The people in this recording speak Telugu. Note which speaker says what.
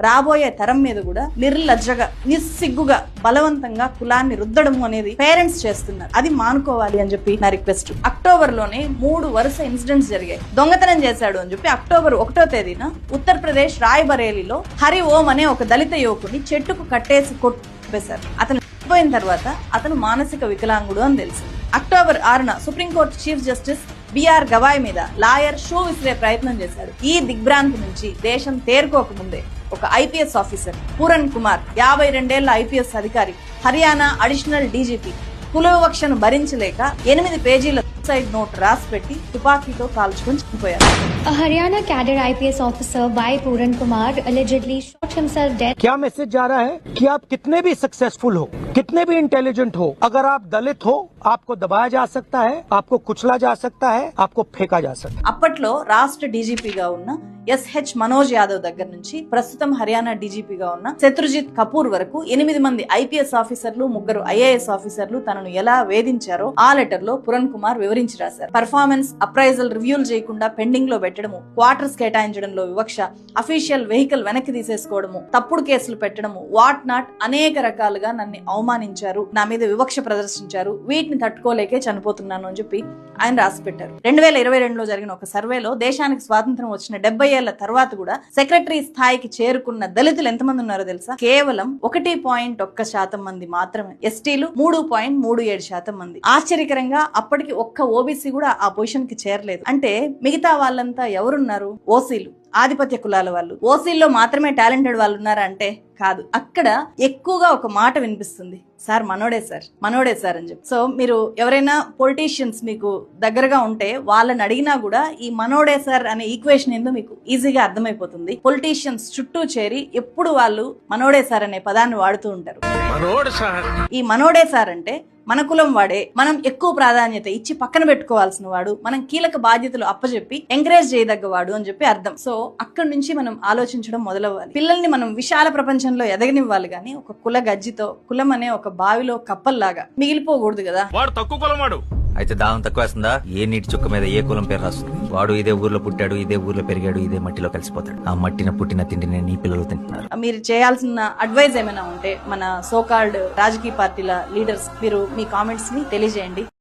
Speaker 1: రాబోయే తరం మీద కూడా నిర్లజ్జగా నిస్సిగ్గుగా బలవంతంగా కులాన్ని రుద్దడము అనేది పేరెంట్స్ చేస్తున్నారు. అది మానుకోవాలి అని చెప్పి నా రిక్వెస్ట్. అక్టోబర్ లోనే 3 వరుస ఇన్సిడెంట్స్ జరిగాయి. దొంగతనం చేశాడు అని చెప్పి అక్టోబర్ 1వ తేదీన ఉత్తరప్రదేశ్ రాయ్బరేలీలో హరి ఓం అనే ఒక దళిత యువకుని చెట్టుకు కట్టేసి కొట్టేశారు. అతను పోయిన తర్వాత అతను మానసిక వికలాంగుడు అని తెలిసింది. అక్టోబర్ 6న supreme court chief justice B R Gavai మీద లాయర్ షూ విసిరే ప్రయత్నం చేశాడు. ఈ దిగ్భ్రాంతి నుంచి దేశం తేరుకోకముందే ఒక ఐపీఎస్ ఆఫీసర్ పూరన్ కుమార్ 52 ఏళ్ల ఐపీఎస్ అధికారి హర్యానా అడిషనల్ డీజీపీ కుల వివక్షను భరించలేక 8 పేజీల సూసైడ్ నోట్ రాసి పెట్టి తుపాకీతో కాల్చుకొని చనిపోయారు.
Speaker 2: A Haryana cadre IPS officer Y Puran Kumar allegedly shot himself dead.
Speaker 3: क्या मैसेज जा रहा है कि आप कितने भी सक्सेसफुल हो, कितने भी इंटेलिजेंट हो, अगर आप दलित हो आपको दबाया जा सकता है, आपको कुचला जा सकता है, आपको फेंका जा सकता है.
Speaker 1: అప్పట్లో రాష్ట్ర డీజీపీగా ఉన్న ఎస్హెచ్ మనోజ్ యాదవ్ దగ్గర నుంచి ప్రస్తుతం హర్యానా డీజీపీగా ఉన్న శత్రుజిత్ కపూర్ వరకు 8 మంది ఐపీఎస్ ఆఫీసర్లు 3 ఐఏఎస్ ఆఫీసర్లు తనను ఎలా వేధించారో ఆ లెటర్ లో పురణ్ కుమార్ వివరించి రాశారు. పర్ఫార్మెన్స్ అప్రైజల్ రివ్యూలు చేయకుండా పెండింగ్ లో పెట్టడము, క్వార్టర్స్ కేటాయించడంలో వివక్ష, అఫీషియల్ వెహికల్ వెనక్కి తీసేసుకోవడము, తప్పుడు కేసులు పెట్టడము, వాట్ నాట్ అనేక రకాలుగా నన్ను అవమానించారు, నా మీద వివక్ష ప్రదర్శించారు, వీటిని తట్టుకోలేకే చనిపోతున్నాను అని చెప్పి ఆయన రాసి పెట్టారు. 2022లో జరిగిన ఒక సర్వేలో దేశానికి స్వాతంత్రం వచ్చిన 70 ఏళ్ల తర్వాత కూడా సెక్రటరీ స్థాయికి చేరుకున్న దళితులు ఎంతమంది ఉన్నారో తెలుసా? కేవలం 1.1% మంది మాత్రమే. ఎస్టీలు 3.37% మంది. ఆశ్చర్యకరంగా అప్పటికి ఒక్క ఓబీసీ కూడా ఆ పొజిషన్ కి చేరలేదు. అంటే మిగతా వాళ్ళంతా ఎవరున్నారు? ఓసీలు, ఆధిపత్య కులాల వాళ్ళు. ఓసీల్లో మాత్రమే టాలెంటెడ్ వాళ్ళు ఉన్నారా అంటే కాదు. అక్కడ ఎక్కువగా ఒక మాట వినిపిస్తుంది, సార్ మనోడే సార్ అని చెప్పి. సో మీరు ఎవరైనా పొలిటీషియన్స్ మీకు దగ్గరగా ఉంటే వాళ్ళని అడిగినా కూడా ఈ మనోడే సార్ అనే ఈక్వేషన్ ఏందో మీకు ఈజీగా అర్థమైపోతుంది. పొలిటీషియన్స్ చుట్టూ చేరి ఎప్పుడు వాళ్ళు మనోడే సార్ అనే పదాన్ని వాడుతూ ఉంటారు. ఈ మనోడే సార్ అంటే మన కులం వాడే, మనం ఎక్కువ ప్రాధాన్యత ఇచ్చి పక్కన పెట్టుకోవాల్సిన వాడు, మనం కీలక బాధ్యతలు అప్పచెప్పి ఎంకరేజ్ చేయదగ్గవాడు అని చెప్పి అర్థం. సో అక్కడి నుంచి మనం ఆలోచించడం మొదలవ్వాలి. పిల్లల్ని మనం విశాల ప్రపంచంలో ఎదగనివ్వాలి గానీ ఒక కుల గజ్జితో, కులం అనే ఒక బావిలో కప్పల్లాగా మిగిలిపోకూడదు కదా.
Speaker 4: వాడు తక్కువ కులం వాడు
Speaker 5: అయితే దాహం తక్కువ వేస్తుందా? ఏ నీటి చుక్క మీద ఏ కులం పేరు రాస్తుంది? వాడు ఇదే ఊర్లో పుట్టాడు, ఇదే ఊర్లో పెరిగాడు, ఇదే మట్టిలో కలిసిపోతాడు. ఆ మట్టిన పుట్టిన తిండిని నీ పిల్లలు తింటున్నారు.
Speaker 1: మీరు చేయాల్సిన అడ్వైజ్ ఏమైనా ఉంటే మన సోకాల్డ్ రాజకీయ పార్టీల లీడర్స్ మీరు మీ కామెంట్స్ ని తెలియజేయండి.